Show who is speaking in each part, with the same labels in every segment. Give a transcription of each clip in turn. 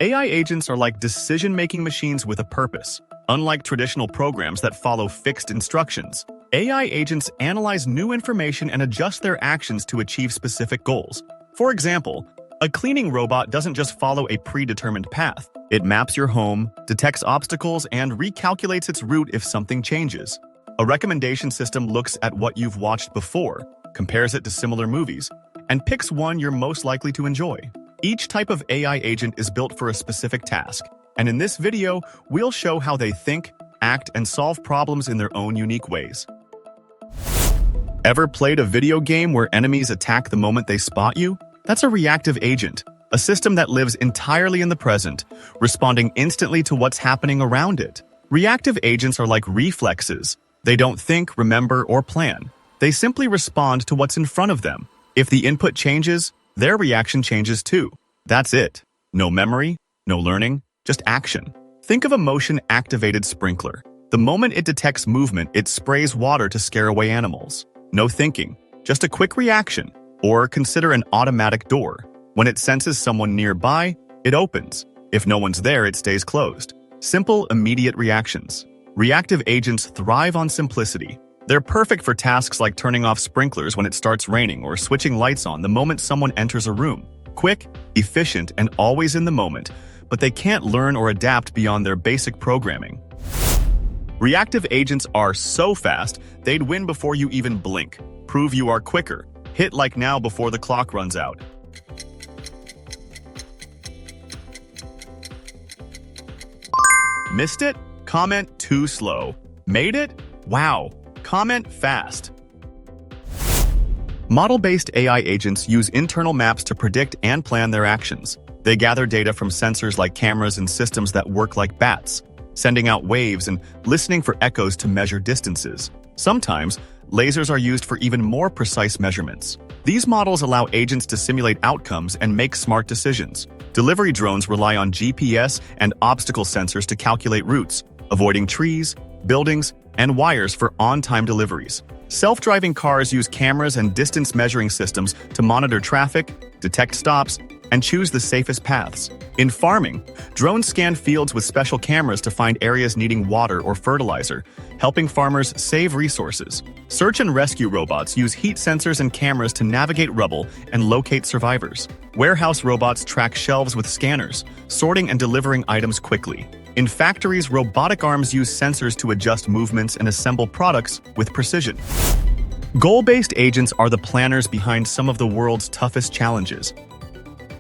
Speaker 1: AI agents are like decision-making machines with a purpose. Unlike traditional programs that follow fixed instructions, AI agents analyze new information and adjust their actions to achieve specific goals. For example, a cleaning robot doesn't just follow a predetermined path. It maps your home, detects obstacles, and recalculates its route if something changes. A recommendation system looks at what you've watched before, compares it to similar movies, and picks one you're most likely to enjoy. Each type of AI agent is built for a specific task, and in this video, we'll show how they think, act, and solve problems in their own unique ways. Ever played a video game where enemies attack the moment they spot you? That's a reactive agent, a system that lives entirely in the present, responding instantly to what's happening around it. Reactive agents are like reflexes. They don't think, remember, or plan. They simply respond to what's in front of them. If the input changes, their reaction changes too. That's it. No memory, no learning, just action. Think of a motion-activated sprinkler. The moment it detects movement, it sprays water to scare away animals. No thinking, just a quick reaction. Or consider an automatic door. When it senses someone nearby, it opens. If no one's there, it stays closed. Simple, immediate reactions. Reactive agents thrive on simplicity. They're perfect for tasks like turning off sprinklers when it starts raining or switching lights on the moment someone enters a room. Quick, efficient, and always in the moment, but they can't learn or adapt beyond their basic programming. Reactive agents are so fast, they'd win before you even blink. Prove you are quicker. Hit like now before the clock runs out. Missed it? Comment too slow. Made it? Wow. Comment fast. Model-based AI agents use internal maps to predict and plan their actions. They gather data from sensors like cameras and systems that work like bats, sending out waves and listening for echoes to measure distances. Sometimes, lasers are used for even more precise measurements. These models allow agents to simulate outcomes and make smart decisions. Delivery drones rely on GPS and obstacle sensors to calculate routes, avoiding trees, buildings, and wires for on-time deliveries. Self-driving cars use cameras and distance measuring systems to monitor traffic, detect stops, and choose the safest paths. In farming, drones scan fields with special cameras to find areas needing water or fertilizer, helping farmers save resources. Search and rescue robots use heat sensors and cameras to navigate rubble and locate survivors. Warehouse robots track shelves with scanners, sorting and delivering items quickly. In factories, robotic arms use sensors to adjust movements and assemble products with precision. Goal-based agents are the planners behind some of the world's toughest challenges.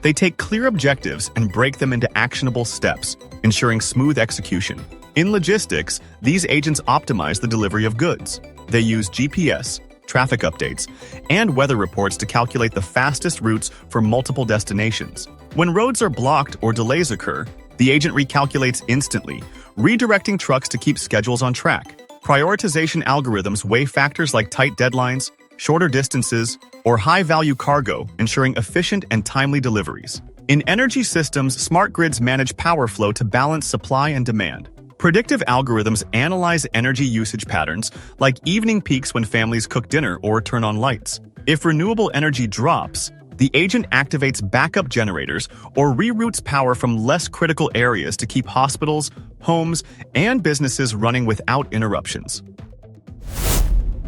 Speaker 1: They take clear objectives and break them into actionable steps, ensuring smooth execution. In logistics, these agents optimize the delivery of goods. They use GPS, traffic updates, and weather reports to calculate the fastest routes for multiple destinations. When roads are blocked or delays occur, the agent recalculates instantly, redirecting trucks to keep schedules on track. Prioritization algorithms weigh factors like tight deadlines, shorter distances, or high-value cargo, ensuring efficient and timely deliveries. In energy systems, smart grids manage power flow to balance supply and demand. Predictive algorithms analyze energy usage patterns, like evening peaks when families cook dinner or turn on lights. If renewable energy drops, the agent activates backup generators or reroutes power from less critical areas to keep hospitals, homes, and businesses running without interruptions.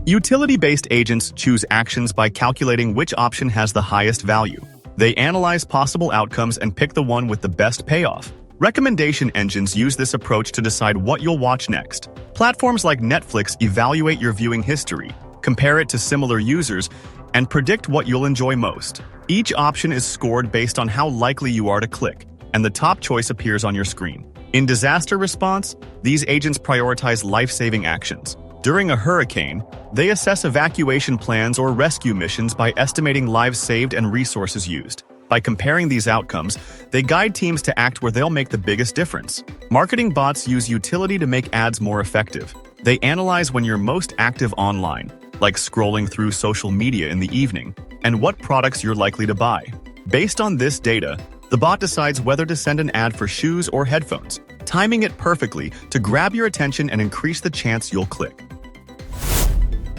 Speaker 1: Utility-based agents choose actions by calculating which option has the highest value. They analyze possible outcomes and pick the one with the best payoff. Recommendation engines use this approach to decide what you'll watch next. Platforms like Netflix evaluate your viewing history, compare it to similar users, and predict what you'll enjoy most. Each option is scored based on how likely you are to click, and the top choice appears on your screen. In disaster response, these agents prioritize life-saving actions. During a hurricane, they assess evacuation plans or rescue missions by estimating lives saved and resources used. By comparing these outcomes, they guide teams to act where they'll make the biggest difference. Marketing bots use utility to make ads more effective. They analyze when you're most active online, like scrolling through social media in the evening, and what products you're likely to buy. Based on this data, the bot decides whether to send an ad for shoes or headphones, timing it perfectly to grab your attention and increase the chance you'll click.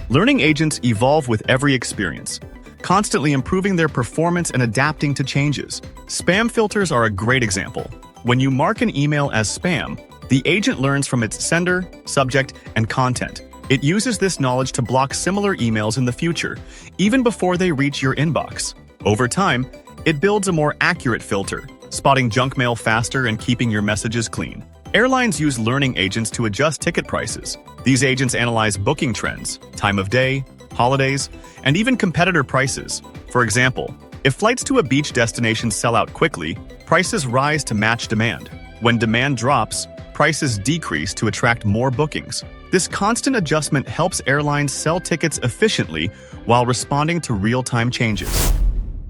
Speaker 1: Learning agents evolve with every experience, constantly improving their performance and adapting to changes. Spam filters are a great example. When you mark an email as spam, the agent learns from its sender, subject, and content. It uses this knowledge to block similar emails in the future, even before they reach your inbox. Over time, it builds a more accurate filter, spotting junk mail faster and keeping your messages clean. Airlines use learning agents to adjust ticket prices. These agents analyze booking trends, time of day, holidays, and even competitor prices. For example, if flights to a beach destination sell out quickly, prices rise to match demand. When demand drops, prices decrease to attract more bookings. This constant adjustment helps airlines sell tickets efficiently while responding to real-time changes.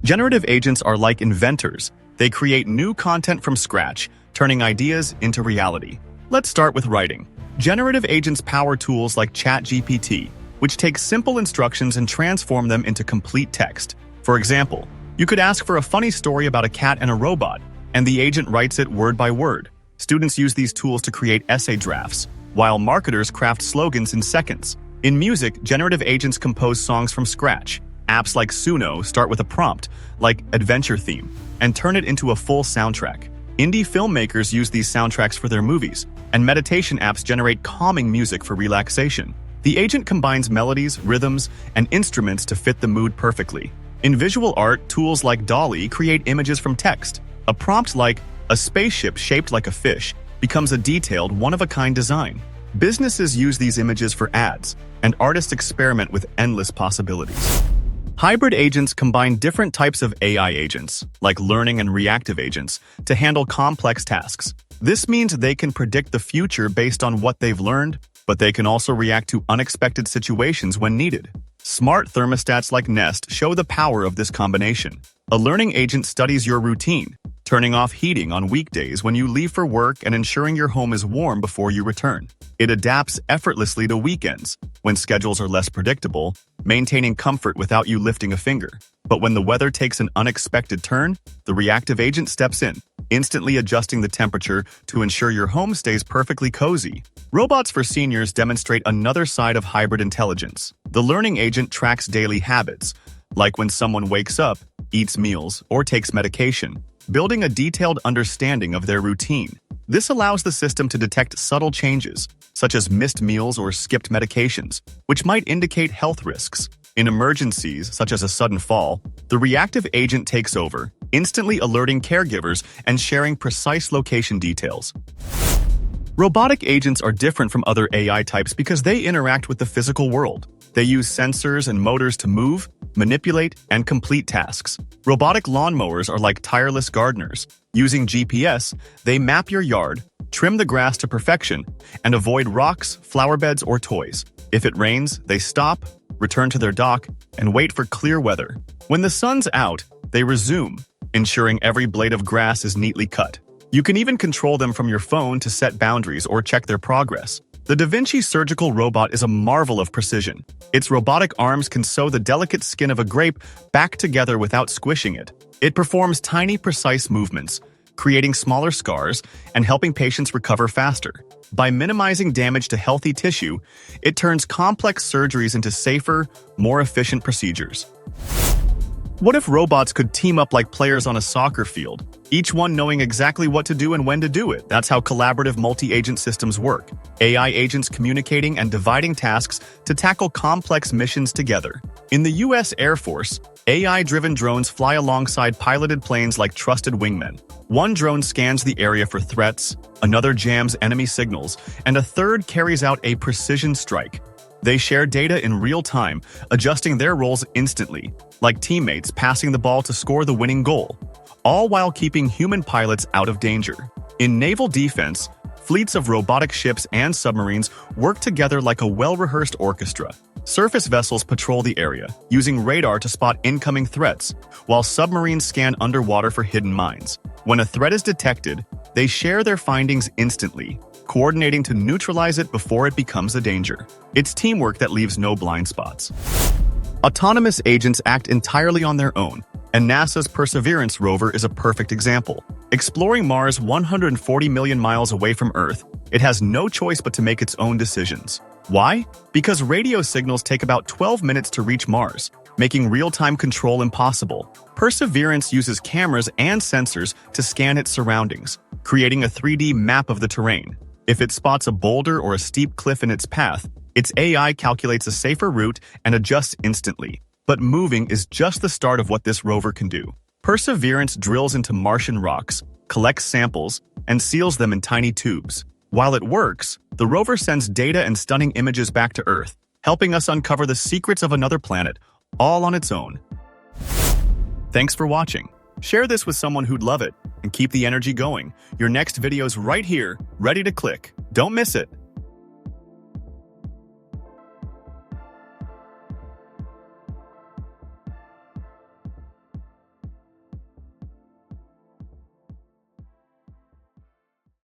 Speaker 1: Generative agents are like inventors. They create new content from scratch, turning ideas into reality. Let's start with writing. Generative agents power tools like ChatGPT, which take simple instructions and transform them into complete text. For example, you could ask for a funny story about a cat and a robot, and the agent writes it word by word. Students use these tools to create essay drafts, while marketers craft slogans in seconds. In music, generative agents compose songs from scratch. Apps like Suno start with a prompt, like adventure theme, and turn it into a full soundtrack. Indie filmmakers use these soundtracks for their movies, and meditation apps generate calming music for relaxation. The agent combines melodies, rhythms, and instruments to fit the mood perfectly. In visual art, tools like DALL-E create images from text. A prompt like, "a spaceship shaped like a fish," becomes a detailed, one-of-a-kind design. Businesses use these images for ads, and artists experiment with endless possibilities. Hybrid agents combine different types of AI agents, like learning and reactive agents, to handle complex tasks. This means they can predict the future based on what they've learned, but they can also react to unexpected situations when needed. Smart thermostats like Nest show the power of this combination. A learning agent studies your routine, turning off heating on weekdays when you leave for work and ensuring your home is warm before you return. It adapts effortlessly to weekends, when schedules are less predictable, maintaining comfort without you lifting a finger. But when the weather takes an unexpected turn, the reactive agent steps in, instantly adjusting the temperature to ensure your home stays perfectly cozy. Robots for seniors demonstrate another side of hybrid intelligence. The learning agent tracks daily habits, like when someone wakes up, eats meals, or takes medication, building a detailed understanding of their routine. This allows the system to detect subtle changes, such as missed meals or skipped medications, which might indicate health risks. In emergencies, such as a sudden fall, the reactive agent takes over, instantly alerting caregivers and sharing precise location details. Robotic agents are different from other AI types because they interact with the physical world. They use sensors and motors to move, manipulate, and complete tasks. Robotic lawnmowers are like tireless gardeners. Using GPS, they map your yard, trim the grass to perfection, and avoid rocks, flower beds, or toys. If it rains, they stop, return to their dock, and wait for clear weather. When the sun's out, they resume, ensuring every blade of grass is neatly cut. You can even control them from your phone to set boundaries or check their progress. The Da Vinci surgical robot is a marvel of precision. Its robotic arms can sew the delicate skin of a grape back together without squishing it. It performs tiny, precise movements, creating smaller scars and helping patients recover faster. By minimizing damage to healthy tissue, it turns complex surgeries into safer, more efficient procedures. What if robots could team up like players on a soccer field, each one knowing exactly what to do and when to do it? That's how collaborative multi-agent systems work. AI agents communicating and dividing tasks to tackle complex missions together. In the US Air Force, AI-driven drones fly alongside piloted planes like trusted wingmen. One drone scans the area for threats, another jams enemy signals, and a third carries out a precision strike. They share data in real time, adjusting their roles instantly, like teammates passing the ball to score the winning goal, all while keeping human pilots out of danger. In naval defense, fleets of robotic ships and submarines work together like a well-rehearsed orchestra. Surface vessels patrol the area, using radar to spot incoming threats, while submarines scan underwater for hidden mines. When a threat is detected, they share their findings instantly, coordinating to neutralize it before it becomes a danger. It's teamwork that leaves no blind spots. Autonomous agents act entirely on their own, and NASA's Perseverance rover is a perfect example. Exploring Mars 140 million miles away from Earth, it has no choice but to make its own decisions. Why? Because radio signals take about 12 minutes to reach Mars, making real-time control impossible. Perseverance uses cameras and sensors to scan its surroundings, creating a 3D map of the terrain. If it spots a boulder or a steep cliff in its path, its AI calculates a safer route and adjusts instantly. But moving is just the start of what this rover can do. Perseverance drills into Martian rocks, collects samples, and seals them in tiny tubes. While it works, the rover sends data and stunning images back to Earth, helping us uncover the secrets of another planet, all on its own. Thanks for watching. Share this with someone who'd love it, and keep the energy going. Your next video's right here, ready to click. Don't miss it.